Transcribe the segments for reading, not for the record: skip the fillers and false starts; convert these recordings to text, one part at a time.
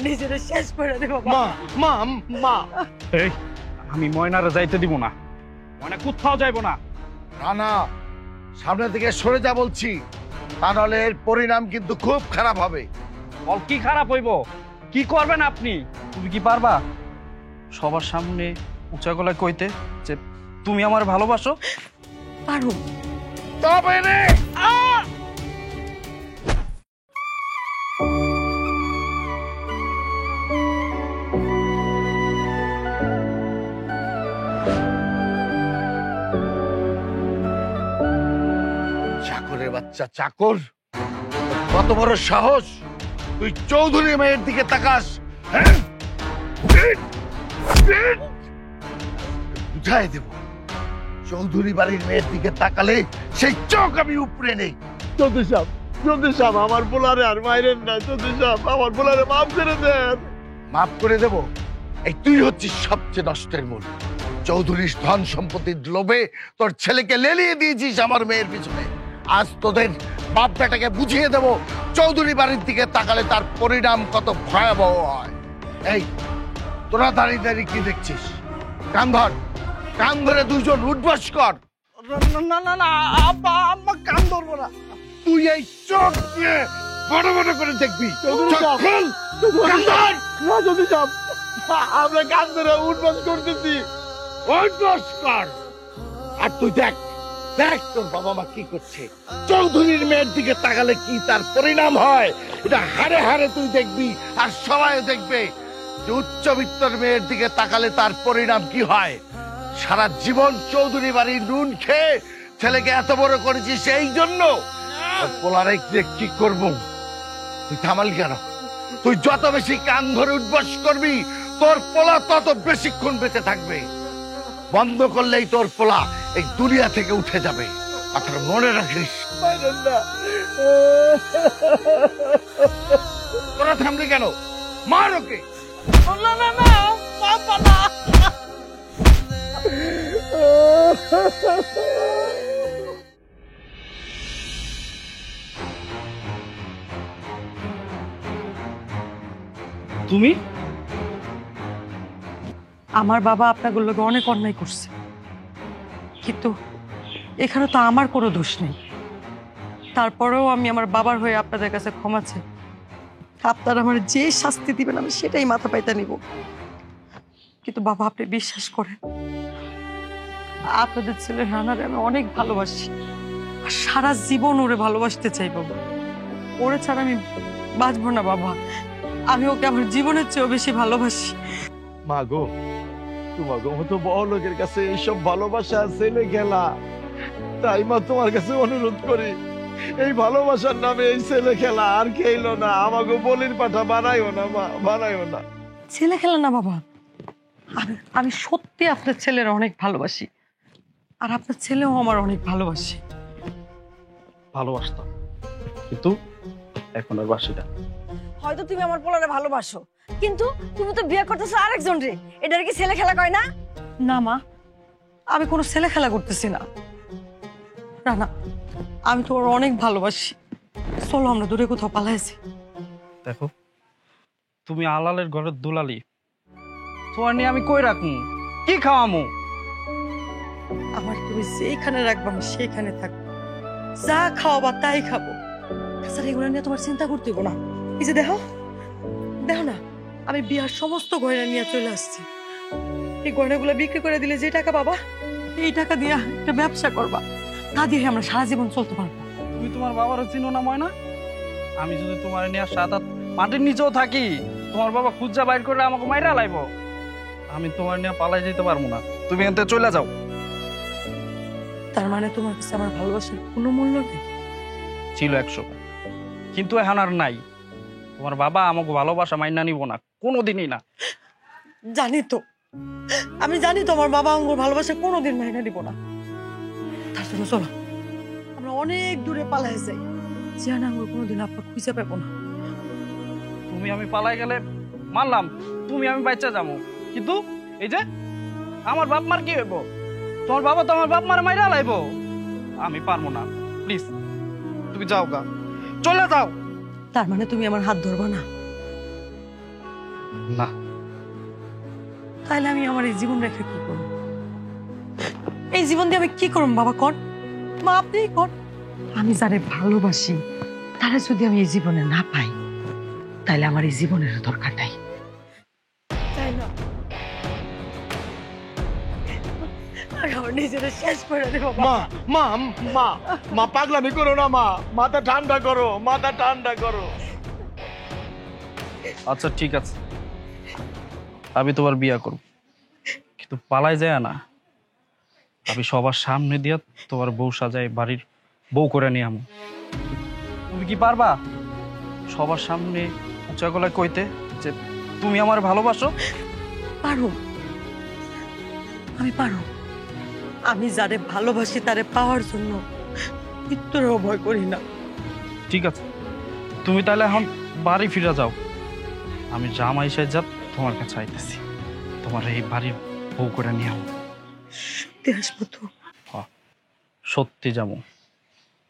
নিজেরা শেষ করে দেবো। মা মা মা এই আমি ময়নারে যাইতে দিব না, ময়না কোথাও যাইব না। না, সামনে থেকে সরে যা বলছি, তা নাহলে এর পরিণাম কিন্তু খুব খারাপ হবে। বল কি খারাপ হইব? কি করবেন আপনি? তুমি কি পারবা সবার সামনে উঁচা গলায় কইতে যে তুমি আমার ভালোবাসো? পারো। তবে রে চাকরের বাচ্চা চাকর, কত বড় সাহস তুই চৌধুরী মেয়ের দিকে তাকাস? হ্যাঁ, বুঝাই দেব, চৌধুরী বাড়ির মেয়ের দিকে তাকালে সেই চোখ আমি উপড়ে নেই। চৌধুরী সাহেব আমার পোলারে আর মাইরেন না। চৌধুরী সাহেব আমার পোলারে মাফ করে দেন। মাফ করে দেব? এই তুই হচ্ছিস সবচেয়ে নষ্টের মূল। চৌধুরীর ধন সম্পত্তির লোভে তোর ছেলেকে লেলিয়ে দিয়েছিস আমার মেয়ের পিছনে। আজ তোদের বাপ বেটাকে বুঝিয়ে দেব চৌধুরী বাড়ির দিকে তাকালে তার পরিণাম কত ভয়াবহ হয়। এই তোরা দাঁড়িয়ে দাঁড়িয়ে কি দেখছিস? কান ধরে দুজন উঠবস কর। না না না আব্বা আম্মা কান ধরবো না। তুই এই চোখ দিয়ে বড় বড় করে দেখবি। চৌধুরী চোখ সাহেব, খোল, কান ধর। না চৌধুরী সাহেব, আমরা কান ধরে উঠবাস করতেছি। উঠবস কর। আর তুই দেখ তোর বাবা মা কি করছে। চৌধুরীর মেয়ের দিকে তাকালে কি তার পরিণাম হয় এটা হাড়ে হাড়ে তুই দেখবি, আর সবাই দেখবে যে উচ্চবিত্তর মেয়ের দিকে তাকালে তার পরিণাম কি হয়। সারা জীবন চৌধুরী বাড়ির নুন খেয়ে ছেলেকে এত বড় করেছিস এই জন্য। পোলারে কি করবো? তুই থামালি কেন? তুই যত বেশি কান ধরে উঠবস করবি তোর পোলা তত বেশিক্ষণ বেঁচে থাকবে। বন্ধ করলেই তোর পোলা এই দুনিয়া থেকে উঠে যাবে, কথাটা মনে রাখিস। মাইরেন না। তোরা থামলি কেন? মার ওকে। না না না বাবা না। তুমি? আমার বাবা আপনাগুলোকে অনেক অন্যায় করছে, কিন্তু এখানে তো আমার কোনো দোষ নেই। তারপরেও আমি আমার বাবার হয়ে আপনাদের কাছে ক্ষমা চাই। আপনারা আমার যে শাস্তি দিবেন আমি সেটাই মাথা পাইতে নিব। কিন্তু বাবা আপনি বিশ্বাস করেন, আপনাদের ছেলে রানারে আমি অনেক ভালোবাসি, আর সারা জীবন ওরে ভালোবাসতে চাই বাবা। ওরে ছাড়া আমি বাঁচবো না বাবা। আমি ওকে আমার জীবনের চেয়েও বেশি ভালোবাসি। মা গো, তোমাকে মতো বড় লোকের কাছে এইসব ভালোবাসা ছেলে খেলা, তাই মা তোমার কাছে অনুরোধ করি এই ভালোবাসার নামে এই ছেলে খেলা আর খেলো না। আমাকে বলির পাঠা বানাইও না মা, বানাইও না। ছেলে খেলা না বাবা, আমি সত্যি আপনার ছেলের অনেক ভালোবাসি, আর আপনার ছেলেও আমার অনেক ভালোবাসে। ভালোবাসতাম, কিন্তু এখন আর বাসি না। হয়তো তুমি আমার পোলারে ভালোবাসো, কিন্তু তুমি তো বিয়ে করতেছো আরেকজন রে। এটার কি ছেলে খেলা কয় না? না মা, আমি কোনো ছেলে খেলা করতেছি না। রানা, আমি তো ওর অনেক ভালোবাসি। চলো আমরা দূরে কোথাও পালাইছি। দেখো, তুমি আলালের ঘরের দুলালি, তোমার নিয়ে আমি কই রাখমু? কি খাওয়ামু? আমার তুমি যেখানে রাখবো আমি সেইখানে থাকবো, যা খাওয়াবা তাই খাবো। তাছাড়া এগুলো নিয়ে তোমার চিন্তা করতে হইব না। এই যে দেখো না, আমি বিয়ার সমস্ত গয়না নিয়ে চলে আসছি। এই গয়নাগুলো বিক্রি করে দিলে যে টাকা বাবা, এই টাকা দিয়ে একটা ব্যবসা করবা, তা দিয়ে আমরা সারা জীবন চলতে পারবো। তুমি তোমার বাবারও চিনো না ময়না? আমি যদি তোমার নিয়ে সাত আট মাটির নিচেও থাকি, তোমার বাবা খুঁজা বাইর করে আমাকে মাইরা লাইব। আমি তোমার নিয়ে পালাই যেতে পারবো না। তুমি এতে চলে যাও। তার মানে তোমার কাছে আমার ভালোবাসার কোনো মূল্য নেই? ছিল 100, কিন্তু এখন আর নাই। তোমার বাবা আমাকে ভালোবাসা মাইনা নিব না, কোনোদিনই না। জানি তো, আমি জানি তো আমার বাবা আমার ভালোবাসা কোনোদিন মাইনা দিব না। তার জন্য চলো আমরা অনেক দূরে পালাই যাই, যেন আমরা কোনোদিন আপনার খুঁজে পাবো না। তুমি আমি পালাই গেলে মানলাম, তুমি আমি বাচ্চা যাবো, কিন্তু এই যে আমার বাপ মার কি হইব? তোমার বাবা তো আমার বাপ মার মাইরা লাইব। আমি পারবো না, প্লিজ তুমি যাও গা, চলে যাও। তার মানে তুমি আমার হাত ধরবা না? না, তাহলে আমি আমার এই জীবন রেখে কি করব? এই জীবন দিয়ে আমি কি করব বাবা? কর মা, আপনিই কর। আমি যারে ভালোবাসি তারা যদি আমি এই জীবনে না পাই, তাহলে আমার এই জীবনের দরকার নাই, তাই না? আমি আমার নিজের শেষ করে দেবো। মা মা মা মা পাগলামি করো না মা, মাথা ঠান্ডা করো, মাথা ঠান্ডা করো। আচ্ছা ঠিক আছে, আমি তোমার বিয়া করব, কিন্তু পালাই যায় না। আমি সবার সামনে দিয়া তোমার বউ সাজাই বাড়ির বউ করে নিয়ে আমি। তুমি কি পারবা সবার সামনে উঁচা গলায় কইতে যে তুমি আমার ভালোবাসো? পারো, আমি পারো। আমি যারে ভালোবাসি তারে পাওয়ার জন্য মৃত্যুরও ভয় করি না। ঠিক আছে, তুমি তাহলে এখন বাড়ি ফিরে যাও। আমি জামাই সাজ্জাদ তোমার কাছে আইতেছি, তোমার এই বাড়ির বউ করে নিয়ে আমি। সত্যি আসবো তো? সত্যি যাবো।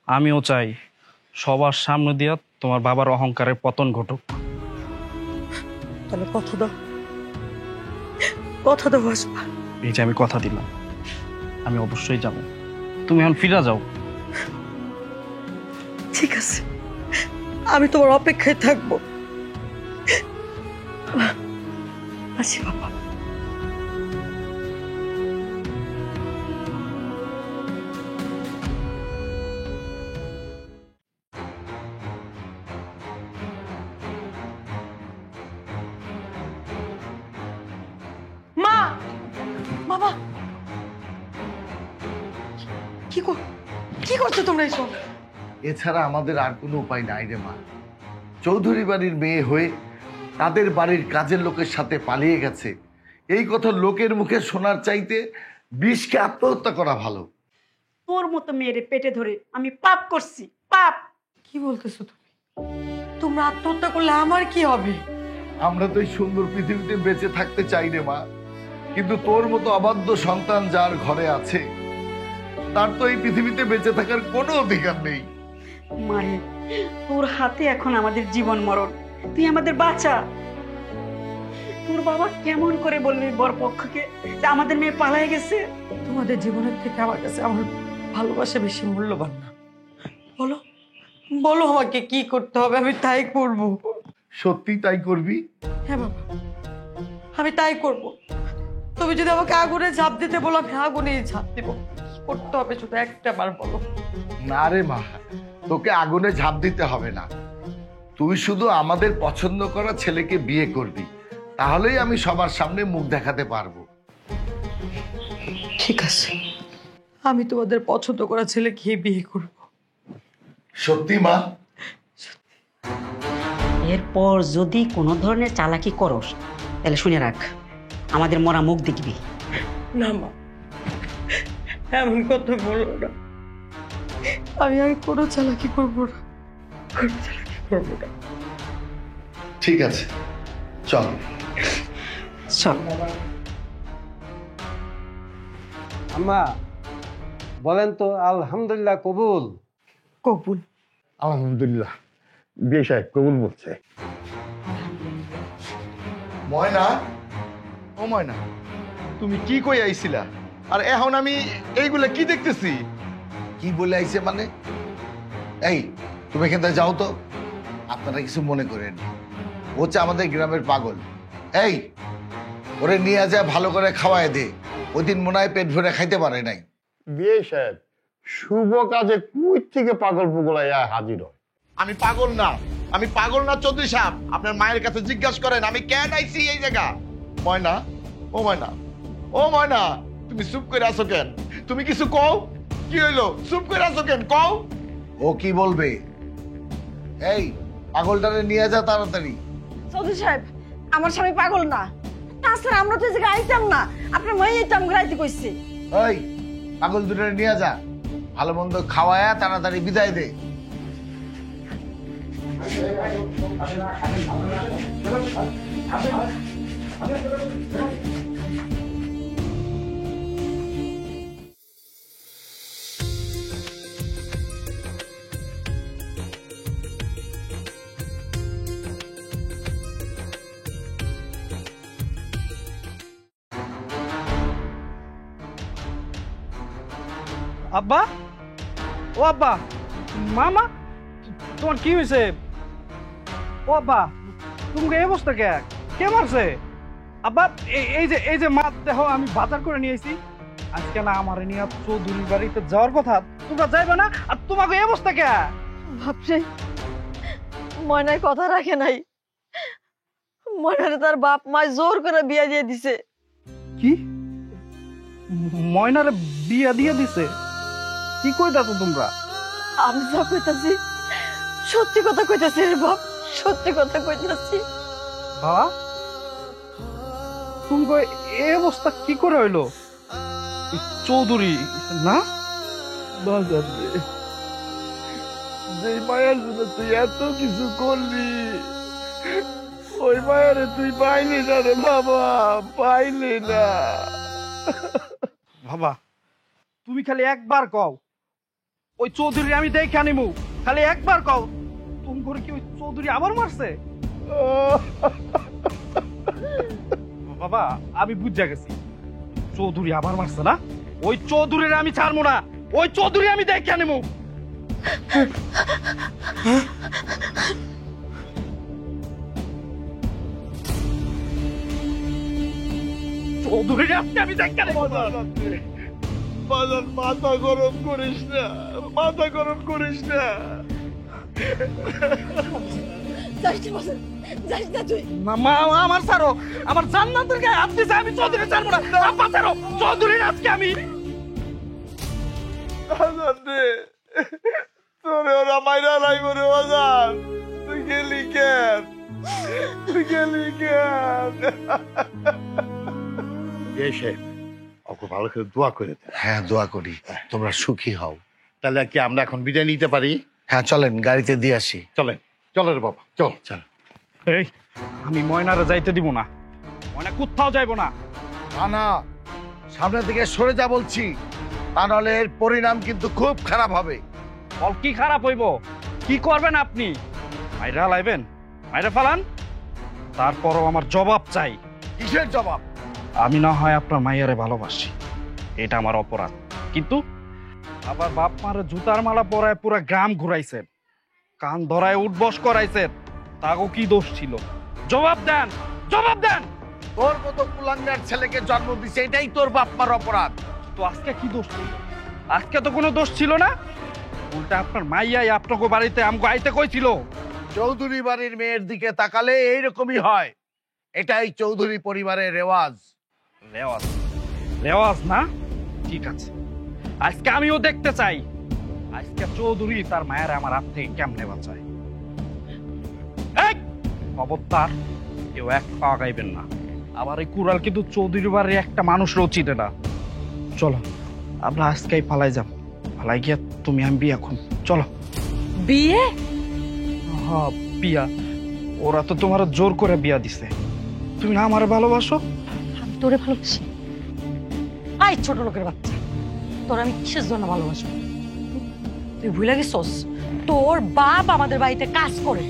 আমিও চাই সবার সামনে দিয়া তোমার বাবার অহংকারের পতন ঘটুক। তাহলে কথা দাও, কথা দাও আসবা। এই যে আমি কথা দিলাম, আমি অবশ্যই যাব। তুমি এখন ফিরে যাও। ঠিক আছে, আমি তোমার অপেক্ষায় থাকবো। আসি বাবা। মা, বাবা, কি করছো তোমরা এসব? এছাড়া আমাদের আর কোনো উপায় নাই রে মা। চৌধুরী বাড়ির মেয়ে হয়ে তাদের বাড়ির কাজের লোকের সাথে পালিয়ে গেছে, এই কথা লোকের মুখে শোনার চাইতে বিষকে আত্মহত্যা করা ভালো। তোর মতো মেয়েরে পেটে ধরে আমি পাপ করছি, পাপ। কি বলতেছো তুমি? তোমরা আত্মহত্যা করলে আমার কি হবে? আমরা তো এই সুন্দর পৃথিবীতে বেঁচে থাকতে চাই রে মা, কিন্তু তোর মতো অবাধ্য সন্তান যার ঘরে আছে তার তো এই পৃথিবীতে বেঁচে থাকার কোনো অধিকার নেই। মারে, তোর হাতে এখন আমাদের জীবন মরণ, তুই আমাদের বাঁচা। তোর বাবা কেমন করে বলবি বরপক্ষকে যে আমাদের মেয়ে পালায় গেছে? তোমাদের জীবনের থেকে আমার কাছে আমার ভালোবাসা বেশি মূল্যবান না? বলো, বলো আমাকে কি করতে হবে, আমি তাই করব। সত্যি তাই করবি? হ্যাঁ বাবা, আমি তাই করব। তুমি যদি আমাকে আগুনে ঝাঁপ দিতে বলো, আমি আগুনেই ঝাঁপ দিব। কি করতে হবে শুধু একটা বার বলো। না রে মা, তোকে আগুনে ঝাঁপ দিতে হবে না। তুই শুধু আমাদের পছন্দ করা ছেলেকে বিয়ে করবি, তাহলেই আমি সবার সামনে মুখ দেখাতে পারবো। ঠিক আছে, আমি তোমাদের পছন্দ করা ছেলেকে বিয়ে করব। সত্যি মা? এরপর যদি কোনো ধরনের চালাকি করস তাহলে শুনে রাখ, আমাদের মরা মুখ দেখবি। না মা, এমন কথা বলো না। আমি আর কোনো চালাকি করবো না, কোনো চালাকি করবো না। ঠিক আছে, চল। চল। আম্মা বলেন তো, আলহামদুলিল্লাহ কবুল? কবুল। আলহামদুলিল্লাহ, বিয়ে সাহেব কবুল বলছে। ময়না, ও ময়না, তুমি কি কই আইছিলা? আর এখন আমি এইগুলা কি দেখতেছি? কি বলে আইছে মানে? এই তুমি এখান থেকে যাও তো, আপনারা কিছু মনে করেন। ও হচ্ছে আমাদের গ্রামের পাগল। এই ওরে নিয়ে যায় ভালো করে খাওয়ায় দে, ওই দিন মনে হয় পেট ভরে খাইতে পারে নাই। বিয়ে সাহেব শুভ কাজে কুই থেকে পাগল পুগলাইয়া হাজির হয়। আমি পাগল না, আমি পাগল না চৌধুরী সাহেব। আপনার মায়ের কাছে জিজ্ঞাসা করেন আমি কেন আইছি এই জায়গা। ময়না, ও ময়না, ও ময়না, তুমি চুপ করে আছো কেন? তুমি কিছু কও। কি হইলো? চুপ করে আছো কেন? কও। ও কি বলবে? এই পাগলটারে নিয়ে যা তাড়াতাড়ি। চৌধুরী সাহেব, আমার স্বামী পাগল না। তাছাড়া আমরা তো এই জায়গায় আইতাম না, আপনার মাইয়াই তো আমাকে রাইতে কইছে। ওই পাগল দুটোরে নিয়ে যা, ভালো মন্দ খাওয়ায়া তাড়াতাড়ি বিদায় দে। আব্বা, ও আব্বা, মামা, তোমার কি হয়েছে? ও আব্বা, তুমি এই অবস্থা কে? কে মারছে? আব্বা, এই যে মাছ দেখো আমি বাজার করে নিয়ে এসেছি। আজকে না আমার নিয়ে চৌধুরীর বাড়িতে যাওয়ার কথা, তোমরা যাইবে না? আর তোমাকে এই অবস্থা কে? ভাবছে ময়নায় কথা রাখে নাই, ময়নারে তার বাপ মা জোর করে বিয়ে দিয়ে দিছে। কি? ময়নারে বিয়া দিয়ে দিছে? কি কইতাছো তোমরা? আমি যা কইতাছি সত্যি কথা কইতাছি রে বাপ, সত্যি কথা কইতাছি। বাবা, তুমি এই অবস্থা কি করে হইলো? চৌধুরী না? বাজার রে, যে মায়ের জন্য তুই এত কিছু করলি, ওই মায়েরে তুই পাইলি না রে বাবা, পাইলি না। বাবা, তুমি খালি একবার কও ওই চৌধুরী আমি দেখে আনিমু, খালি একবার কও। তুমি করে কি ওই চৌধুরী আবার মারছে? বাবা, আমি বুঝা গেছি চৌধুরী আবার মারছে না? ওই চৌধুরীর আমি ছাড়বো না, ওই চৌধুরী আমি দেখে আনিমু। চৌধুরীর আজকে আমি দেখে আনিমু। বাজার, মাথা গরম করিস না, মাথা গরম করিস না। যাইস না তুই। মামা, আমার ছাড়ো, আমার জান্নাতের গায়ে হাত দিছে, আমি চৌধুরী ছাড়বো না। আব্বা ছাড়ো, চৌধুরীর আজকে আমি। বাজার রে, তোরে ওরা মাইরা লাইব রে বাজার, তুই গেলি কেন? তুই গেলি কেন? এসে ওকে ভালো করে দোয়া করে দেন। হ্যাঁ, দোয়া করি তোমরা সুখী হও। তাহলে কি আমরা এখন বিদায় নিতে পারি? হ্যাঁ চলেন, গাড়িতে দিয়ে আসি। চলেন, চলো রে বাবা, চল চল। এই, আমি ময়নারে যাইতে দিব না, ময়না কোথাও যাইবো না। না না, সামনের দিকে সরে যা বলছি, তা নাহলে এর পরিণাম কিন্তু খুব খারাপ হবে। ফল কি খারাপ হইব? কি করবেন আপনি? মাইরা লাইবেন, মাইরা ফালান, তারপরও আমার জবাব চাই। কিসের জবাব? আমি না হয় আপনার মাইয়ারে ভালোবাসি, এটা আমার অপরাধ, কিন্তু আবার বাপ মারে জুতার মালা পরায় পুরো গ্রাম ঘুরাইছেন, কান ধরায় উঠবস করাইছেন, তাগো কি দোষ ছিল? জবাব দেন, জবাব দেন। তোর মতো কুলাঙ্গার ছেলেকে জন্ম দিছে, এটাই তোর বাপ মার অপরাধ। তো আজকে কি দোষ ছিল? আজকে তো কোনো দোষ ছিল না, উল্টা আপনার মাইয়াই আপনাকে বাড়িতে আমগো আইতে কইছিল। চৌধুরী বাড়ির মেয়ের দিকে তাকালে এইরকমই হয়, এটাই চৌধুরী পরিবারের রেওয়াজ। রেওয়াজ? রেওয়াজ না? ঠিক আছে, আজকে আমিও দেখতে চাই আজকে চৌধুরী তার মায়ের আমার হাত থেকে কেমনে বাঁচায়। এই খবরদার, কেউ এক পা গাইবেন না। আবার এই কুড়াল কিন্তু চৌধুরী বাড়ির একটা মানুষেরও চিনে না। চলো আমরা আজকেই পালাই যাব, পালাই গিয়া তুমি আমি বিয়া করব। চলো। বিয়ে? হ্যাঁ বিয়া, ওরা তো তোমার জোর করে বিয়া দিছে। তুমি না আমার ভালোবাসো? আমি তোরে ভালোবাসি? আই ছোট লোকের বাচ্চা, তোর আমি কিসের জন্য ভালোবাসবো? তুই ভুলে গেছস তোর বাপ আমাদের বাড়িতে কাজ করে,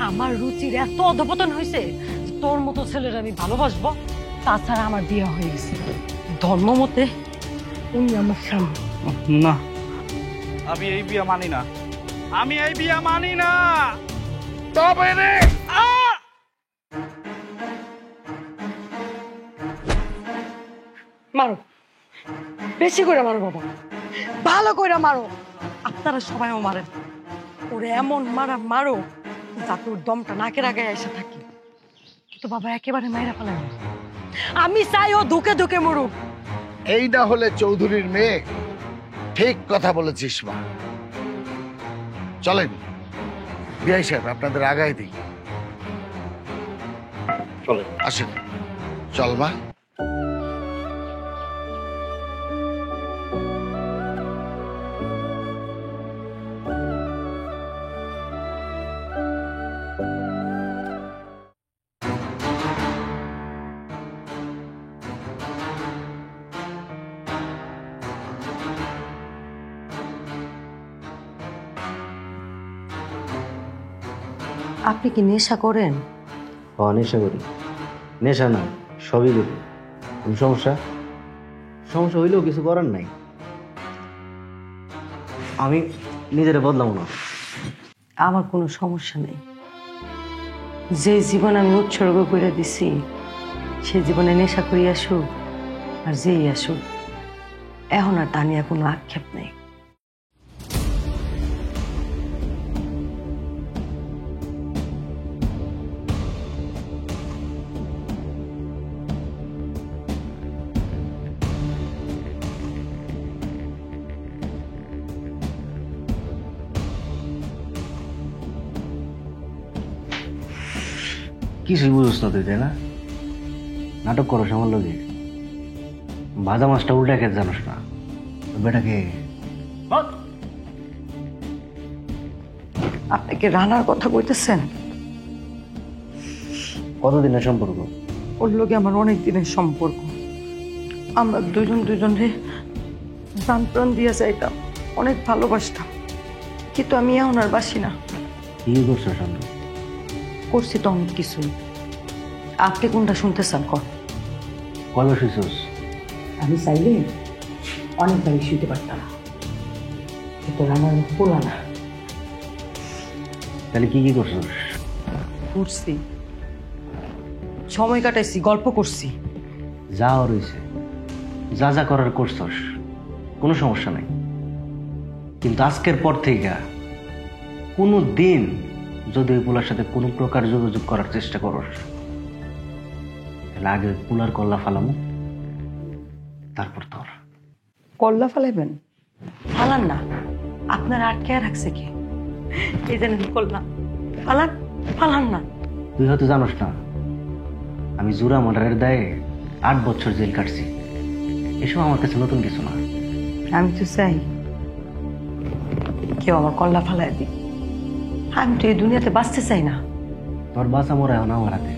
আমার রুচির এত অধপতন হয়েছে যে তোর মতো ছেলের আমি ভালোবাসবো? তাছাড়া আমার বিয়ে হয়ে গেছে ধর্ম মতে, উনি আমার স্বামী। না, আমি এই বিয়া মানি না, আমি এই বিয়া মানি না। তবে রে, মারো, বেশি করে মারো বাবা, ভালো করে মারো। আপনারা সবাইও মারেন, ওরে এমন মারা মারো যাতে ওর দমটা নাকের আগে এসে থাকে। কিন্তু বাবা একেবারে মাইরা ফেলেন, আমি চাই ও ধুকে ধুকে মরুক। এই না হলে চৌধুরীর মেয়ে। ঠিক কথা বলেছিস মা। চলেন বিআই সাহেব, আপনাদের আগায় দিই। চলেন, আসেন। চল মা। আপনি কি নেশা করেন? নেশা করি। নেশা না, সবই করি। সমস্যা? সমস্যা হইলেও কিছু করার নাই। আমি নিজেরে বদলাবো না। আমার কোনো সমস্যা নেই। যে জীবন আমি উৎসর্গ করে দিছি সেই জীবনে নেশা করি আসুক আর যেই আসুক, এখন আর তা নিয়ে কোনো আক্ষেপ নেই। কিছুই বুঝোস না তুই, তাই না? নাটক করো আমার লগে। ভাজা মাছটা উল্টা খেতে জানোস না। ওই বেটাকে আপনি কি রানার কথা কইতেছেন? কতদিনের সম্পর্ক? ওর লগে আমার অনেক দিনের সম্পর্ক। আমরা দুজনরে প্রাণ প্রাণ দিয়ে যাইতাম, অনেক ভালোবাসতাম, কিন্তু আমি এখন আর বাসি না। কি করছো শান্ত? করছি তো অনেক কিছুই। আপনি কোনটা শুনতে চান কর? কবে শুইছস? আমি চাইলে অনেকবারই শুইতে পারতাম, কিন্তু রানার পোলা না। তাহলে কি কি করছস? করছি, সময় কাটাইছি, গল্প করছি। যা রয়েছে যা যা করার করছস, কোনো সমস্যা নাই। কিন্তু আজকের পর থেকে কোনো দিন যদি ওই পোলার সাথে কোনো প্রকার যোগাযোগ করার চেষ্টা করস, তাহলে আগে পোলার কল্লা ফালামো, তারপর তোর। কল্লা ফালাইবেন? ফালান না, আপনার আটকে রাখছে কে? এই জানেন কল্লা ফালান, ফালান না। তুই হয়তো জানোস না, আমি জুরা মার্ডারের দায়ে 8 বছর জেল কাটছি। এসব আমার কাছে নতুন কিছু না। আমি তো চাই কেউ আমার কল্লা ফালাই দিক। আমি তো এই দুনিয়াতে বাঁচতে চাই না। তোর বাঁচা মরা এখন আমার হাতে।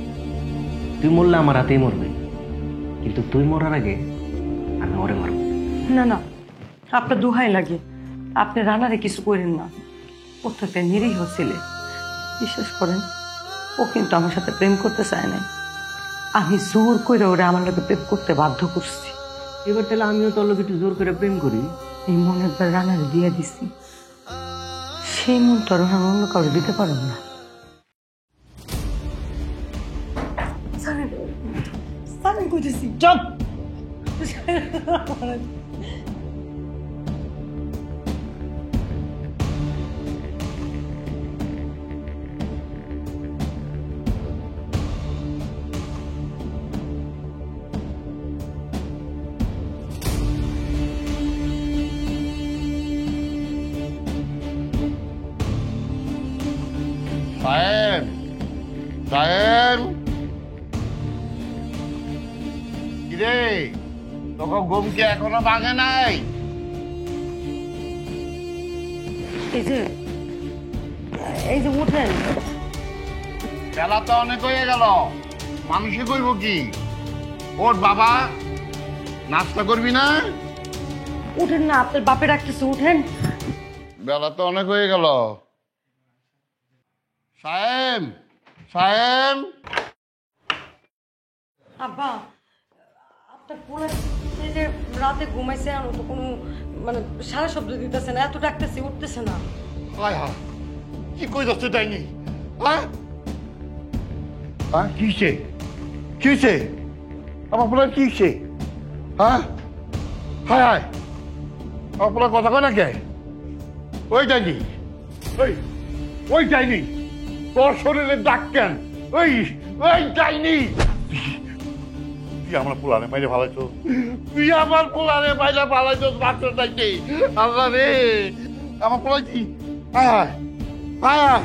তুই মরলে আমার হাতেই মরবি, কিন্তু তুই মরার আগে আমি ওরে মারব। না না, আপনার দোহাই লাগে, আপনি রানারে কিছু করেন না। ও তো একটা নিরীহ ছেলে, বিশ্বাস করেন। ও কিন্তু আমার সাথে প্রেম করতে চায় না। আমি জোর করে ওরে আমার লোকে প্রেম করতে বাধ্য করছি। এবার তাহলে আমিও তোর লোক একটু জোর করে প্রেম করি। এই মন একবার রানারে দিয়ে দিছি, সেই মন তো আর আমি অন্য কাউকে দিতে পারব না। কইতেছি চুপ! সাহেব, সাহেব, কিরে তোকে ঘুম কি এখনো ভাঙে নাই? এই যে উঠেন। বেলা তো অনেক হয়ে গেল, মানুষে কইব কি? ওর বাবা, নাস্তা করবি না? উঠেন না, আপনার বাপে ডাকতেছে, উঠেন। বেলা তো অনেক হয়ে গেল। সাহেব, সাহেব, আব্বা, আপনার পোলা এই যে রাতে ঘুমাইছে, আর তো কোনো মানে সারা শব্দ দিতেছে না, এত ডাকতেছে, উঠতেছে না। হায় হায়, কি কই যাচ্ছে তাইনি? হ্যাঁ হ্যাঁ, কিসে কিসে আমার পোলার কিসে? হ্যাঁ, হায় হায়, আমার পোলার কথা কয় না কে? ওই যায়নি, ওই যায়নি, তোর শরীরে ডাক কেন? ওই ওই যায়নি। তুই আমার পোলারে মাইরে ভালাইছ, তুই আমার পোলারে মাইরে ভালাইছ, মাত্র ডাইনি। আল্লাহ রে, আমার পোলাইছি, হায় হায়, হায় হায়,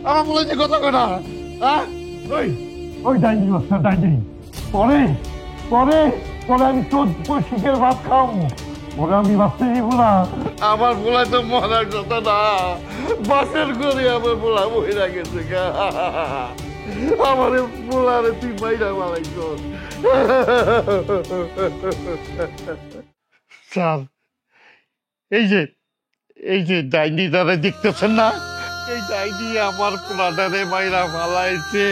আমার পোলাইছি কথা কয় না। হ্যাঁ, ওই ওই ডাইনি, ডাইনি, পরে পরে পরে আমি তোর শিখের ভাত খাওয়াবো, পরে আমি বাঁচতে দিব না। আমার পোলায় তো মরার কথা না, বাসের করে আমার পোলা মহিলা গেছে। আমার পোলারে তুই মাইরা মারাইছ। স্যার, এই যে ডাইনি দাঁড়ে দেখতেছেন না, এই ডাইনি আমার পোলাটারে মাইরা ফালাইছে।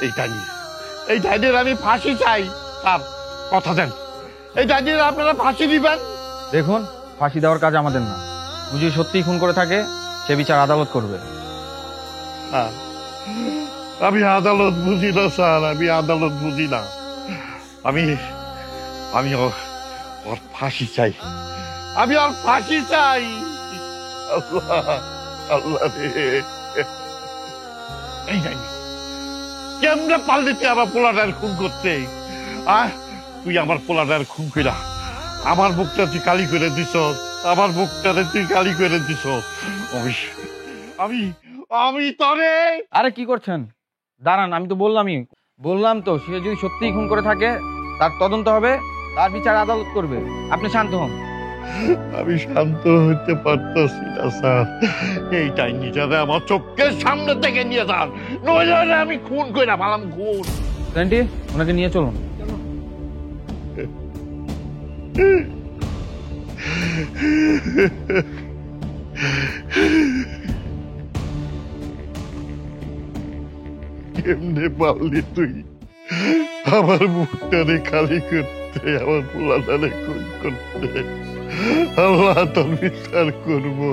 এই ডাইনির আমি ফাঁসি চাই। স্যার, কথা দেন, এই ডাইনির আপনারা ফাঁসি দিবেন। দেখুন, ফাঁসি দেওয়ার কাজ আমাদের না, ও যদি সত্যিই খুন করে থাকে সে বিচার আদালত করবে। না, আমি আদালত বুঝি না স্যার, আমি আদালত বুঝি না। আমি আমি ওর ফাঁসি চাই, আমি ওর ফাঁসি চাই। আল্লাহ আল্লাহ রে, এই যাই কেমনে পারলি তুই আমার পোলাটার খুন করতে? তুই আমার পোলাটার খুন কইরা আমার বুকটা তুই কালি করে দিছ, আমার বুকটারে তুই কালি করে দিছ। আমি আমি তরে। আরে কি করছেন, দাঁড়ান। আমি তো বললাম তো সে যদি সত্যিই খুন করে থাকে তার তদন্ত হবে, তার বিচার আদালত করবে। আপনি শান্ত হন। আমি শান্ত হতে পারতেছি না স্যার, এইটাই নিজেরা আমার চোখের সামনে থেকে নিয়ে যান, নইলে আমি খুন কইরা ভালাম খুন। সেন্টি, ওনাকে নিয়ে চলুন। কেমনে পারলি তুই আমার মুখটারে খালি করতে, আমার পোলাটারে খুন করতে? আল্লাহ তোর বিচার করবো।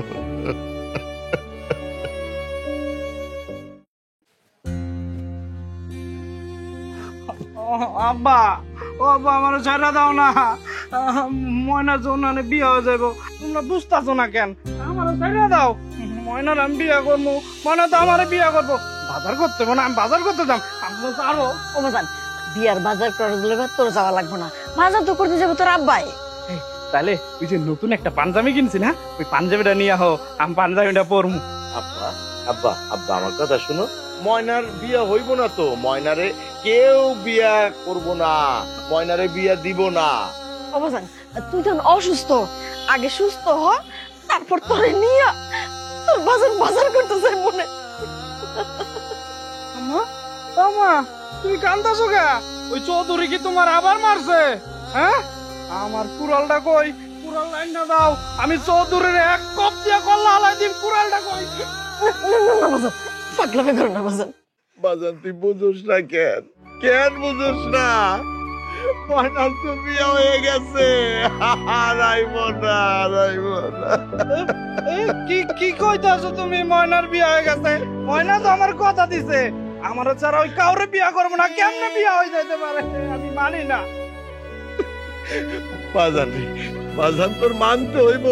আব্বা, ও আব্বা, আমার ছাড়া দাও না। ময়নার জন্য বিয়ে হয়ে যাবো, তোমরা বুঝতেছো না কেন? আমার ছাড়া দাও। ময়নার আমি বিয়ে করবো, ময়না তো আমার বিয়ে করবো। বাজার করতে না, আমি বাজার করতে যাম। আরো ও বাজান, বিয়ার বাজার করার বলে তোর যাওয়া লাগবে না, বাজার তো করতে যাবো তোর আব্বাই। তাহলে ওই যে নতুন একটা পাঞ্জাবি কিনছি না, ওই পাঞ্জাবিটা নিয়ে আহ, আমি পাঞ্জাবিটা পরমু। আব্বা আব্বা আব্বা আমার কথা শুনো, ময়নার বিয়া হইব না তো, ময়নারে কেউ বিয়া করব না, ময়নারে বিয়া দিব না। ও বাজান, তুই যখন অসুস্থ, আগে সুস্থ হ, তারপর তোরে নিয়ে তোর বাজার করতে যাই মনে। আমা, তুমি কান্দাছো কে? ওই চৌধুরী কি তোমার আবার মারছে? হ্যাঁ, আমার কুড়ালটা কই? কুড়াল লাইনটা দাও, আমি চৌধুরীর এক কপ দিয়ে কল্লা হালাই দিম। কুড়ালটা কই? পাগলামি করো না বাজান। বাজান তুই বুঝোস না কেন? কেন বুঝোস না? ময়নার তো বিয়া হয়ে গেছে, হারাইব না, হারাইব না। কি কইতাছো তুমি? ময়নার বিয়া হয়ে গেছে? ময়না তো আমার কথা দিছে, আমার ছাড়া ওই কাউরে বিয়া করবো না। কেমনে বিয়া হয়ে যাইতে পারে? আমি মানি না। বাজান তোর মানতে হইব,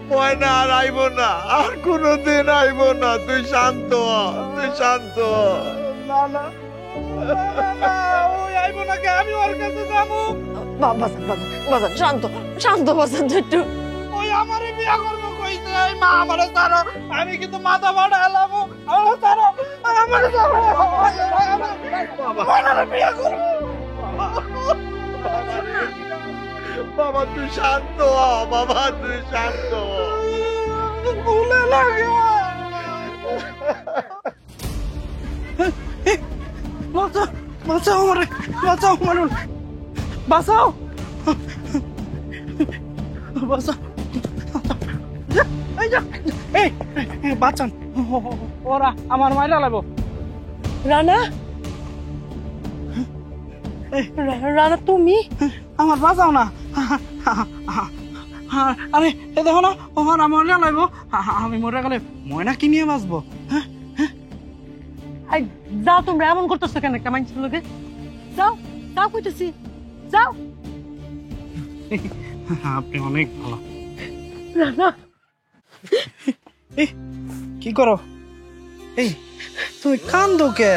ময়না আর আইব না, আর কোনদিন আইব না। তুই শান্ত হ, তুই শান্ত হ। না না, ওই আইব না কে? আমি ওর কাছে যাবো। বাজান শান্ত শান্ত বাজান, একটু ওই আমারে বিয়া করবো কইছে। এই মা আমারে ছাড়ো, আমি কিন্তু মাথা ফাটা এলাম। আমারে ছাড়ো, আমারে ছাড়ো, আমারে বিয়া করবো। বাবা তুই শান্ত হ, বাবা তুই শান্ত হ। ভুলে লাগে। বাঁচাও আমারে, বাঁচাও মানুষ, বাঁচাও, বাঁচাও, এই বাঁচান, ওরা আমার মাইরা লাগবো। রানা, রানা তুমি আমার বাঁচাও না। আরে এ দেখো না, ওর আমার লাগবো। আমি মরে গেলে ময়না কি নিয়ে বাঁচবো? যাও, তোমরা এমন করতেছো কেন একটা মানুষের লোকে? যাও যাও, কইতেছি যাও। আপনি অনেক ভালো। রানা, কি করো? এই তুমি কান্দো কে?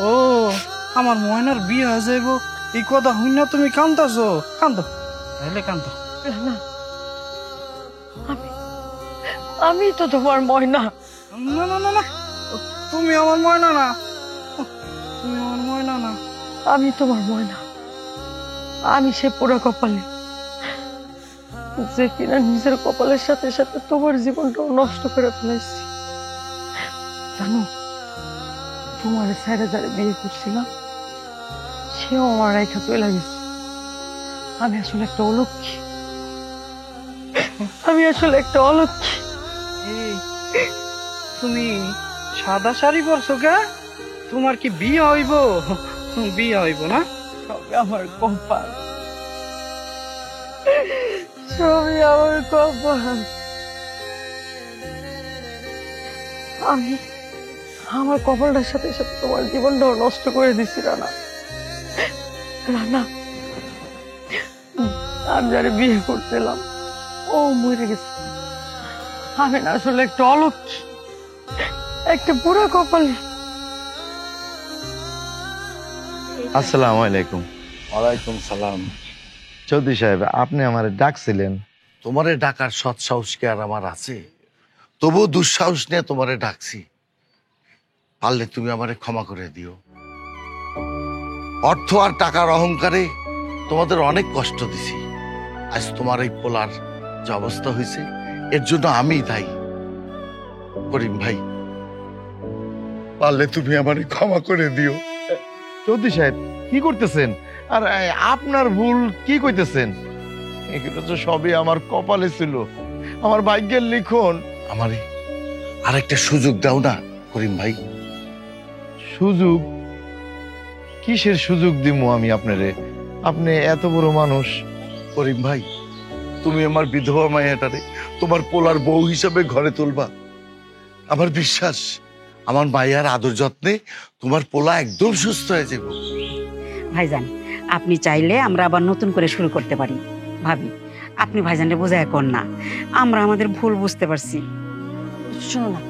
ও, আমার ময়নার বিয়ে হয়ে যাইব এই কথা হই না, তুমি কান্দাছো? কান্দো, তাহলে কান্দো। রানা, আমি তো তোমার ময়না। না না না না, তুমি আমার ময়না না, তুমি আমার ময়না না। আমি তোমার ময়না। আমি সে পোড়া কপালে, যে কিনা নিজের কপালের সাথে সাথে তোমার জীবনটাও নষ্ট করে ফেলাইছি। জানো, তোমার সাইডে যারা বিয়ে করছিলাম সেও আমার রেখা চলে গেছে। আমি আসলে একটা অলক্ষী, আমি আসলে একটা অলক্ষী। এই তুমি সাদা শাড়ি পরছো কে? তোমার কি বিয়ে হইব? বিয়ে হইব না? সবে আমার কপাল, সবই আমার কপাল। আমি আমার কপালটার সাথে সাথে তোমার জীবনটাও নষ্ট করে দিছি রানা। রানা, আমি যারে বিয়ে করতেলাম ও মরে গেছে। আমি না আসলে একটা অলক্ষী, একটা বুড়া কপালি। আসসালামু আলাইকুম। ওয়ালাইকুম সালাম। চৌধুরী সাহেব, আপনি আমারে ডাকছিলেন? তোমারে ডাকার সৎ সাহস কি আর আমার আছে? তবু দুঃসাহস নিয়ে তোমারে ডাকছি। পারলে তুমি আমারে ক্ষমা করে দিও। অর্থ আর টাকার অহংকারে তোমাদের অনেক কষ্ট দিছি। আজ তোমার এই পোলার যে অবস্থা হয়েছে এর জন্য আমি দায়ী। করিম ভাই, পারলে তুমি আমারে ক্ষমা করে দিও। চৌধুরী সাহেব কি করতেছেন? আর আপনার ভুল কি কইতেছেন? এগুলো তো সবই আমার কপালে ছিল, আমার ভাগ্যের লিখন। আমারে আরেকটা সুযোগ দাও না করিম ভাই। সুযোগ? কিসের সুযোগ দিমু আমি আপনারে? আপনি এত বড় মানুষ। করিম ভাই, তুমি আমার বিধবা মায়াটারে তোমার পোলার বউ হিসাবে ঘরে তুলবা। আমার বিশ্বাস আমার মায়ের আদর যত্নে তোমার পোলা একদম সুস্থ হয়ে যাবে। ভাইজান, আপনি চাইলে আমরা আবার নতুন করে শুরু করতে পারি। ভাবি, আপনি ভাইজানকে বোঝায় কর না, আমরা আমাদের ভুল বুঝতে পারছি। শোনো না,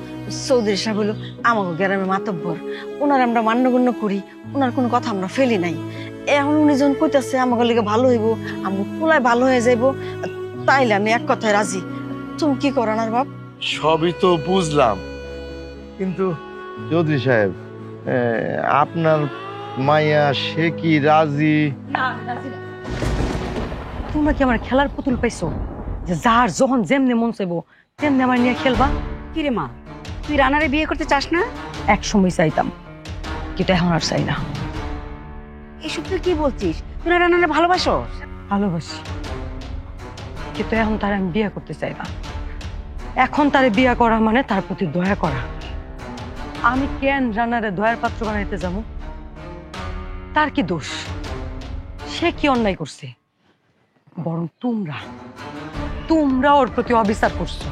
চৌধুরী সাহেব হলো আমাকে গ্রামের মাতব্বর, ওনার আমরা মান্যগণ্য করি, ওনার কোনো কথা আমরা ফেলি নাই। এখন উনি যখন কইতাছে আমাকে লেগে ভালো হইব, আমাকে পোলায় ভালো হয়ে যাইব, তাইলে আমি এক কথায় রাজি। তুমি কি করো না বাপ? সবই তো বুঝলাম, কিন্তু চৌধুরী সাহেব আপনার মাইয়া সে কি রাজি? তোমরা কি আমার খেলার পুতুল পাইছো যে যার যখন যেমনে মন চাইবো তেমনি আমার নিয়ে খেলবা? কিরে মা, তুই রানারে বিয়ে করতে চাস না? এক সময় চাইতাম, কিন্তু এখন আর চাই না। এসব তুই কি বলছিস? তুই না রানারে ভালোবাসো? ভালোবাসি, কিন্তু এখন তার আমি বিয়ে করতে চাই না। এখন তারে বিয়ে করা মানে তার প্রতি দয়া করা। আমি কেন রানারে দয়ার পাত্র বানাইতে যাবো? তার কি দোষ? সে কি অন্যায় করছে? বরং তোমরা ওর প্রতি অবিচার করছো।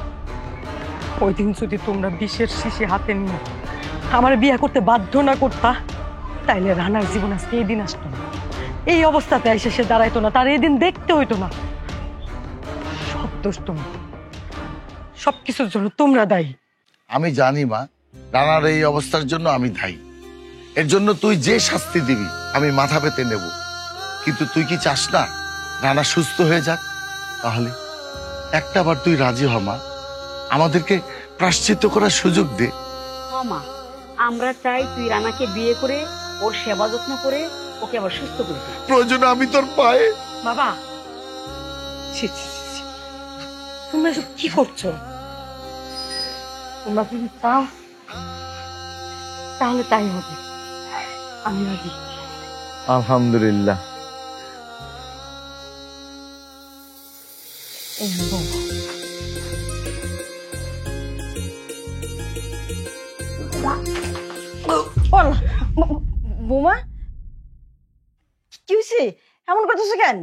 ওই দিন যদি তোমরা বিষের শিশি হাতে নিয়ে আমার বিয়ে করতে বাধ্য না করতা, তাইলে রানার জীবন আজকে এই দিন আসতো না, এই অবস্থাতে এসে সে দাঁড়াইতো না, তার এই দিন দেখতে হইতো না। সব দোষ তোমার, সবকিছুর জন্য তোমরা দায়ী। আমি জানি মা, রানার এই অবস্থার জন্য আমি দায়ী। এর জন্য তুই যে শাস্তি দিবি আমি মাথা পেতে নেব। কিন্তু তুই কি চাস না রানা সুস্থ হয়ে যাক? তাহলে একটাবার তুই রাজি হ মা, আমাদেরকে প্রায়শ্চিত্ত করার সুযোগ দে। মা, আমরা চাই তুই রানাকে বিয়ে করে ওর সেবা যত্ন করে ওকে আবার সুস্থ করবি। প্রয়োজনে আমি তোর পায়ে। বাবা, ছি ছি ছি ছি। তোমরা এসব কি করছো? তোমরা যদি চাও তাহলে তাই হবে, আমি রাজি। আলহামদুলিল্লাহ। বৌমা, কি হয়েছে? এমন করতেছো কেন?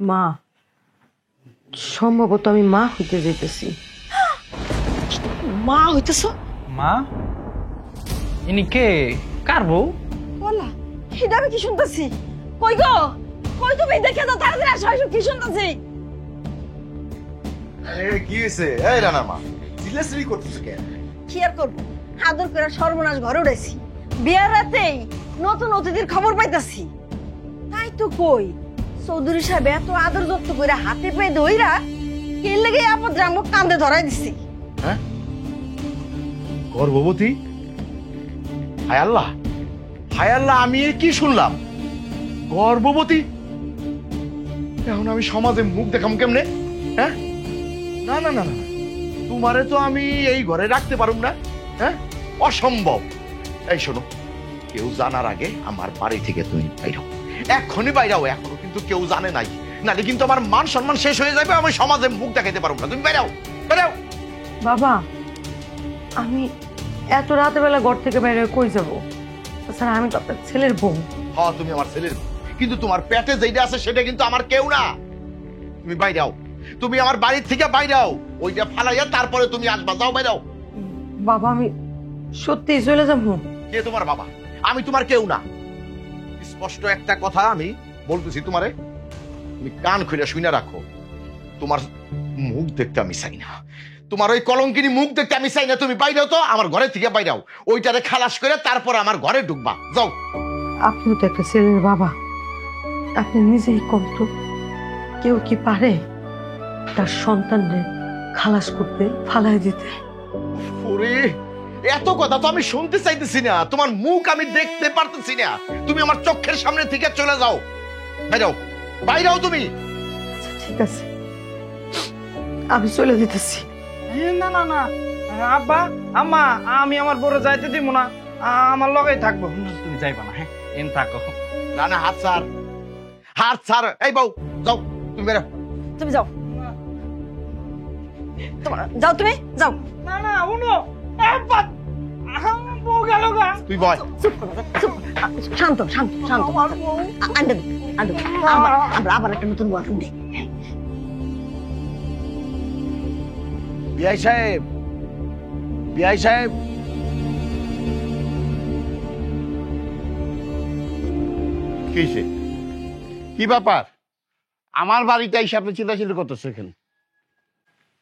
মা, সম্ভবত আমি মা হইতে যেতেছি। মা হইতেছো? মা? ইনি কে? কার বউ? বলা, এটা আমি কি শুনতেছি? কই গো, কই তুমি? দেখে তো তাড়াতাড়ি আসো, এসব কি শুনতেছি? কি হয়েছে? এই রানা মা, সিলেসরি করতেছ কেন? কি আর করবো, আদর করে সর্বনাশ ঘরে উঠেছি। বিয়ার রাতেই নতুন অতিথির খবর পাইতাছি। তাই তো কই, চৌধুরী সাহেব এত আদর যত্ন করে হাতে পায়ে ধইরা কে লেগে আপদ রামক কান্দে ধরাই দিছি। হ্যাঁ, গর্ভবতী? হায় আল্লাহ, হায় আল্লাহ, আমি এ কি শুনলাম? গর্ভবতী? এখন আমি সমাজে মুখ দেখাম কেমনে? হ্যাঁ, না না না না, তোমারে তো আমি এই ঘরে রাখতে পারুম না। হ্যাঁ, অসম্ভব। এই শোনো, কেউ জানার আগে আমার বাড়ি থেকে তুমি বাইরাও, এখনই বাইরাও। এখনো কিন্তু কেউ জানে নাই, নালে কিন্তু আমার মান সম্মান শেষ হয়ে যাবে, আমি সমাজে মুখ দেখাইতে পারবো না। তুমি বাইরাও, বাইরাও। বাবা, আমি এত রাতের বেলা ঘর থেকে বাইরে কই যাবো? তাছাড়া আমি তো আপনার ছেলের বউ। হ্যাঁ, তুমি আমার ছেলের, কিন্তু তোমার পেটে যেটা আছে সেটা কিন্তু আমার কেউ না। তুমি বাইরাও, তুমি আমার বাড়ির থেকে বাইরাও, ওইটা ফালাইয়া তারপরে তুমি আসবা। যাও, বাইরাও। বাবা, আমি সত্যি চলে যাবো? কে তোমার বাবা? আমি তোমার কেউ না। স্পষ্ট একটা কথা আমি বলতেছি তোমারে, তুমি কান খুলে শুনে রাখো। তোমার মুখ দেখতে আমি চাই না, তোমার ওই কলঙ্কিনী মুখ দেখতে আমি চাই না। তুমি বাইরেও তো, আমার ঘরে থেকে বাইরেও, ওইটারে খালাস করে তারপর আমার ঘরে ঢুকবা। যাও। আপনিও তো একটা ছেলের বাবা, আপনি নিজেই কত, কেউ কি পারে তার সন্তানদের খালাস করতে, ফালাই দিতে? ওরে, এত কথা তো আমি শুনতে চাইতেছি না, তোমার মুখ আমি দেখতে পারতেছি না। তুমি আমার চোখের সামনে থেকে চলে যাও, বাইরেও, বাইরেও তুমি। আচ্ছা ঠিক আছে, আমি চলে যেতেছি। না না না আব্বা আম্মা, আমি আমার বড় যাইতে দিব না, আমার লগেই থাকবো। তুমি যাইবা না, হ্যাঁ এন থাকো। না না, হাত ছাড়, হাত ছাড়। এই বউ, যাও, তুমি বেরো। তুমি যাও, যাও, তুমি যাও। না না উনো আব্বা, বউ গেল গা। তুই বয়। শান্ত শান্ত শান্ত, আন্ডা আন্ডা, আমরা আবার একটা নতুন বয়ফ্রেন্ড দিই। বিআই সাহেব, বিআই সাহেব, কিসে, কি ব্যাপার? আমার বাড়িতে এই সামনে চিল্লাচিল্লি করতেছে এখানে?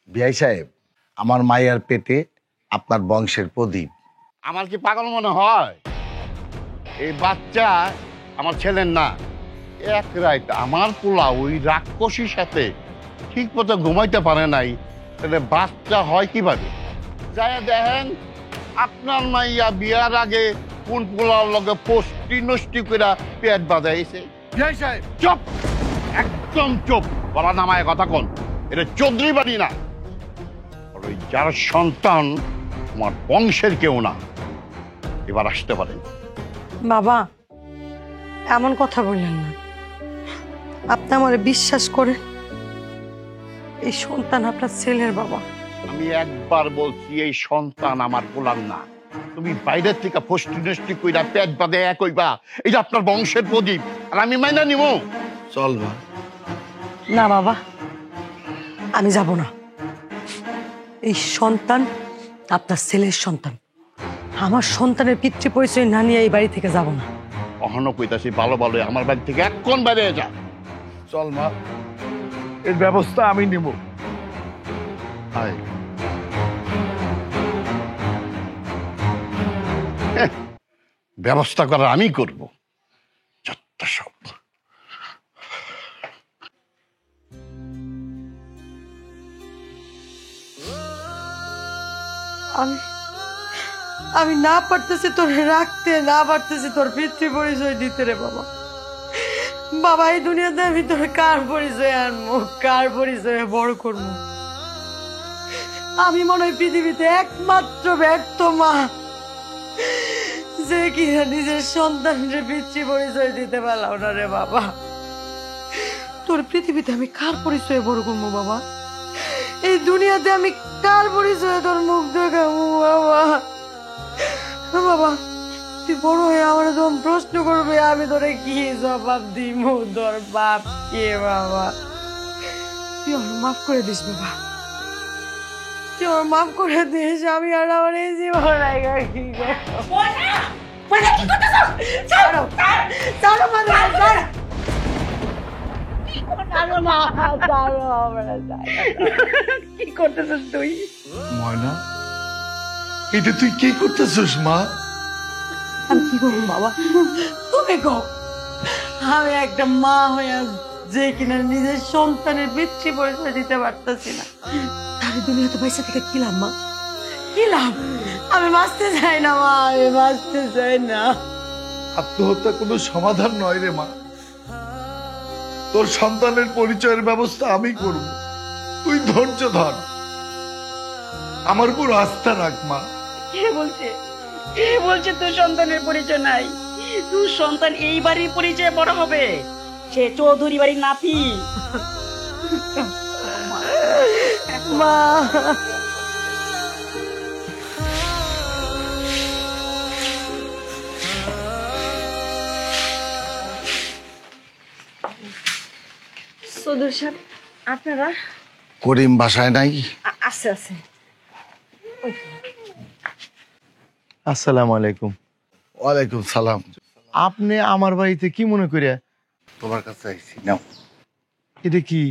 বিআই সাহেব, আমার মায়ের পেটে আপনার বংশের প্রদীপ। আমার কি পাগল মনে হয়? এই বাচ্চা আমার ছেলের না। এক রাত আমার পোলা ওই রাক্ষসীর সাথে ঠিক মতো ঘুমাইতে পারে নাই, তাহলে বাচ্চা হয় কিভাবে? যায় দেখেন আপনার মাইয়া বিয়ার আগে কোন পোলার লগে পোস্টি নষ্টি করে পেট বাঁধাইছে। বিআই সাহেব চুপ, একদম চুপ, বলা নামায় কথা কোন। এটা চৌধুরী বাড়ি না, ওই যার সন্তান আমার বংশের কেউ না। এবার আসতে পারেন। বাবা, এমন কথা বললেন না, আপনি আমার বিশ্বাস করেন, এই সন্তান আপনার ছেলের বাবা। আমি একবার বলছি এই সন্তান আমার পোলার না। তুমি বাইরের থেকে ফষ্টি নষ্টি কইরা পেট বাঁধে এক হইবা, এটা আপনার বংশের প্রদীপ, আর আমি মাইনা নিব? চল মা। না বাবা, আমি যাব না। এই সন্তান আপনার ছেলের সন্তান, আমার সন্তানের পিতৃ পরিচয় না নিয়ে এই বাড়ি থেকে যাব না। কখনো কইতাছি ভালো ভালো আমার বাড়ি থেকে এখন বাইরে যা। চল মা, এর ব্যবস্থা আমি নিব। আয়। ব্যবস্থা করার আমি করব। যত সব। আমি আমি না পারতেছি তোর রাখতে, না পারতেছি তোর পিতৃ পরিচয় দিতে রে বাবা। বাবা, এই দুনিয়াতে আমি তোর কার পরিচয় আনবো, কার পরিচয়ে বড় করবো? আমি মনে হয় পৃথিবীতে একমাত্র ব্যর্থ মা, যে কিনা নিজের সন্তানের পিতৃ পরিচয় দিতে পারলাম না রে বাবা। তোর পৃথিবীতে আমি কার পরিচয়ে বড় করবো বাবা? এই দুনিয়াতে আমি কার পরিচয়ে তোর মুখ দেখাবো বাবা? বাবা, তুই বড় হয়ে আমার যখন প্রশ্ন করবে, আমি তোরে কি জবাব দিব? তোর বাপ কে বাবা? তুই আমার মাফ করে দিস বাবা, তুই আমার মাফ করে দিস। আমি আর আমার এই জীবন কি কি করতেছিস তুই? ময়না, এটা তুই কি করতেছিস মা? আমি কি করবো বাবা, তুমি কো। আমি একটা মা হয়ে যে কিনা নিজের সন্তানের পিতৃ পরিচয় দিতে পারতেছি না, তাহলে দুনিয়াতে পয়সা থেকে কি লাভ মা? কি লাভ? আমি বাঁচতে চাই না মা, আমি বাঁচতে চাই না। আত্মহত্যা কোনো সমাধান নয় রে মা। তোর সন্তানের পরিচয়ের ব্যবস্থা আমি করব, তুই ধৈর্য ধর, আমার উপর আস্থা রাখ মা। কে বলছে, কে বলছে তোর সন্তানের পরিচয় নাই? তোর সন্তান এই বাড়ির পরিচয়ে বড় হবে, সে চৌধুরী বাড়ির নাতি। মা, চৌধুরী সাহেব, আপনারা? করিম বাসায় নাই? আছে আছে। আসসালামু আলাইকুম। ওয়ালাইকুম সালাম। আপনি আমার বাড়িতে কি মনে করিয়া? তোমার কাছে আইছি, নাও। এটা কি?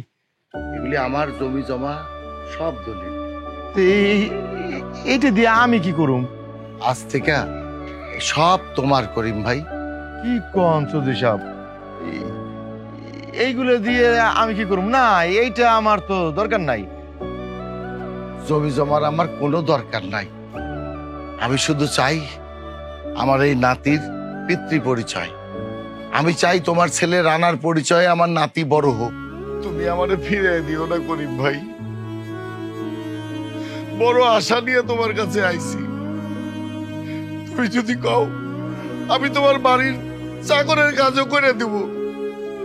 এগুলি আমার জমি জমা সব দলিল। তো এইটা দিয়ে আমি কি করুম? আজ থেকে সব তোমার করিম ভাই। কি কোন চৌধুরী সাহেব? এইগুলো দিয়ে আমি কি করুম? না, এইটা আমার তো দরকার নাই। জমি জমার আমার কোনো দরকার নাই। আমি শুধু চাই আমার এই নাতির পিতৃ পরিচয়। আমি চাই তোমার ছেলে রানার পরিচয়ে আমার নাতি বড় হোক। তুমি আমারে ফিরে দিও না করিম ভাই। বড় আশা নিয়ে তোমার কাছে আইছি। তুমি যদি কও আমি তোমার বাড়ির চাকরের কাজও করে দেব,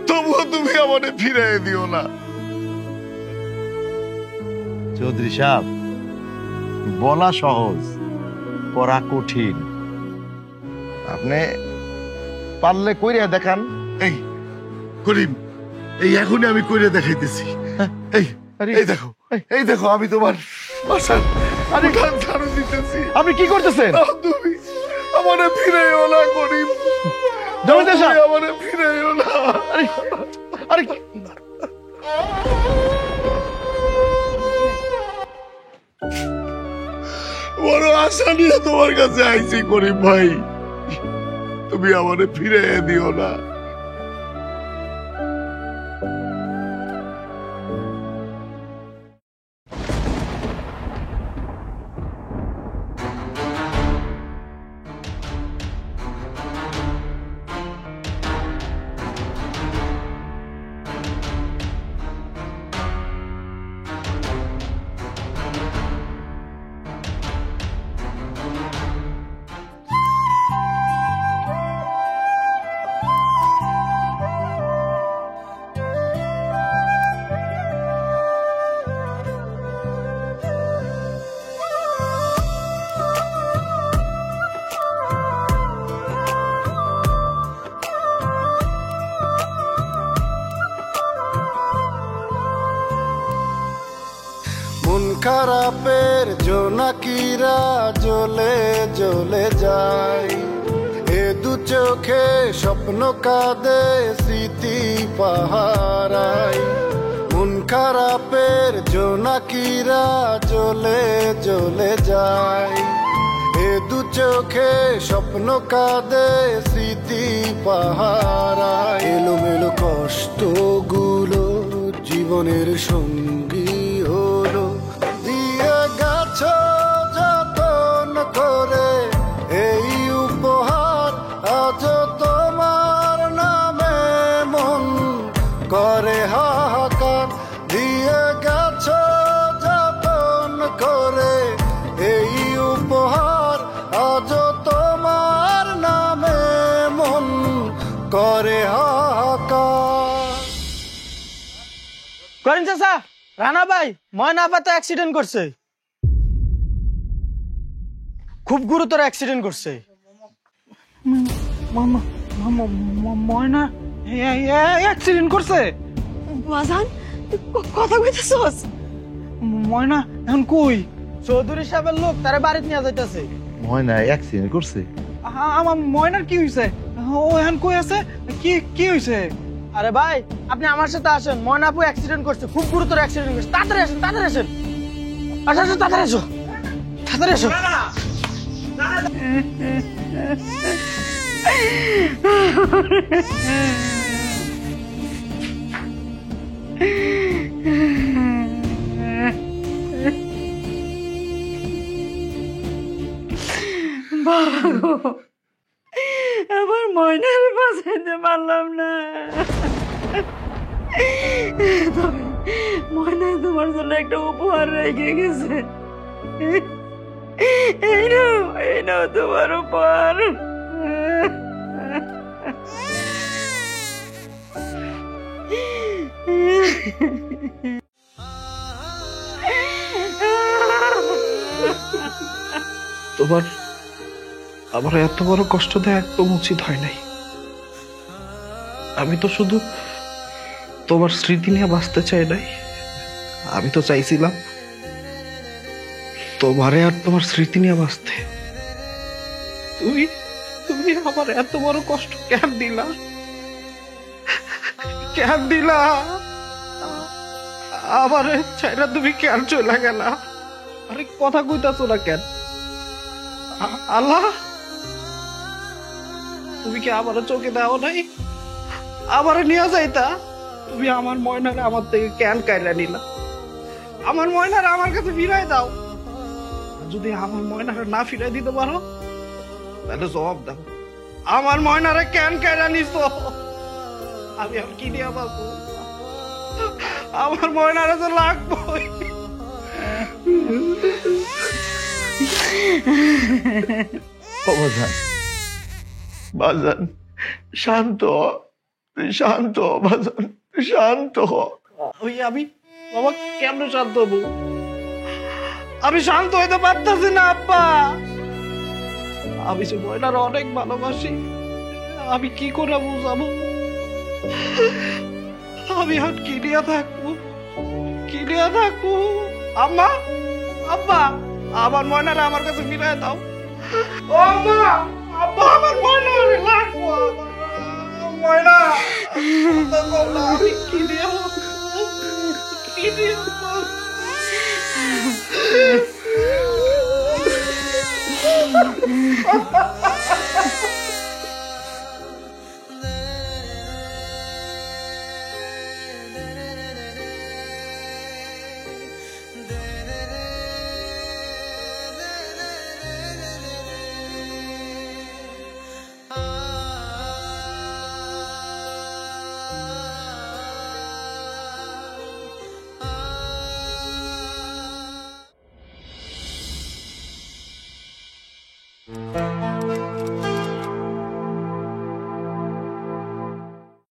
তবুও তুমি আমারে ফিরে দিও না। চৌধুরী সাহেব, বলা সহজ, করা কঠিন। আপনি পারলে কইরা দেখান। এই করিম, এই এখনই আমি কইরে দেখাইতেছি। এই এই দেখো, এই দেখো, আমি তোমার বাসার উঠান ঝাড়ু দিতেছি। আপনি কি করতেছেন? তুমি আমারে ফিরাইও না করিম, জমিদার সাহেব, আমারে ফিরাইও না। আরে আরে বড় আশা নিয়ে তোমার কাছে আইছি করিম ভাই, তুমি আমারে ফিরাইয়া দিও না। মন খারাপের জোনাকিরা জ্বলে জ্বলে যায়, এ দু চোখে স্বপ্ন কাঁদে স্মৃতি পাহারায়। মন খারাপের জোনাকিরা জ্বলে জ্বলে যায়, এ দু চোখে স্বপ্ন কাঁদে স্মৃতি পাহারায়। এলোমেলো কষ্টগুলো জীবনের সঙ্গী হলো, দিয়ে গেছ যতন করে এই উপহার, আজ তোমার নামে মন করে হাহাকার। দিয়ে গেছ যতন করে এই উপহার, আজ তোমার নামে মন করে হাহাকার। করেন চাচা, রানা ভাই ময়না আপা তো অ্যাক্সিডেন্ট করছে, খুব গুরুতর অ্যাক্সিডেন্ট করছে। ময়না অ্যাক্সিডেন্ট করছে? বাজান, কথা কইতেছস? ময়না এখন কই? চৌধুরী সাহেবের লোক তারা বাড়িতে নিয়ে যাইতেছে। ময়না অ্যাক্সিডেন্ট করছে? আমার ময়নার কি হয়েছে? ও এখন কই আছে? কি কি হয়েছে? আরে ভাই আপনি আমার সাথে আসেন, ময়না আপু অ্যাক্সিডেন্ট করছে, খুব গুরুতর অ্যাক্সিডেন্ট করছে। তাড়াতাড়ি আসেন, তাড়াতাড়ি আসেন। আচ্ছা আচ্ছা, তাড়াতাড়ি এসো, তাড়াতাড়ি এসো। বাবা গো, আমার ময়নার বাঁচাইতে পারলাম না। তবে ময়না তোমার জন্য একটা উপহার রেখে গেছে। এই নাও তোমার উপহার। তোমার আমার এত বড় কষ্ট দেওয়া একদম উচিত হয় নাই। আমি তো শুধু তোমার স্মৃতি নিয়ে বাঁচতে চাই নাই, আমি তো চাইছিলাম তোমারে আর তোমার স্মৃতি নিয়ে বাঁচতে। তুমি তুমি আমার এত বড় কষ্ট কেন দিলা? কেন দিলা? আবার ছাইরা তুমি কেন চলে গেলা? আরে কথা কইতাছো না কেন? আল্লাহ, তুমি কি আমার চোখে দাও নাই? আবার নিয়ে যাইতা? তুমি আমার ময়নারে আমার থেকে কেন কাইরা নিলা? আমার ময়নারে আমার কাছে ফিরাই দাও। যদি আমার ময়নারে না ফিরাই দিতে পারো তাহলে জবাব দাও, আমার ময়নারে কেন কাইরা নিছো? আমি আর কি দিয়া বাঁচবো? আমার ময়নারে তো লাগবই। বাজান, বাজান শান্ত হ। তুই শান্ত হ বাজান, শান্ত হ। আমি বাবা কেমন শান্ত হবো? আমি শান্ত হইতে পারতেছি না আব্বা। আমি যে ময়নার অনেক ভালোবাসি, আমি কি করে বুঝাবো? আমি আর কি নিয়ে থাকবো, কি নিয়ে থাকবো? আম্মা, আব্বা, আমার ময়নারে আমার কাছে ফিরাই দাও। ও আম্মা, আব্বা, আমার ময়নারে লাগবো। ময়না, আমি কি নিয়ে কি নিয়ে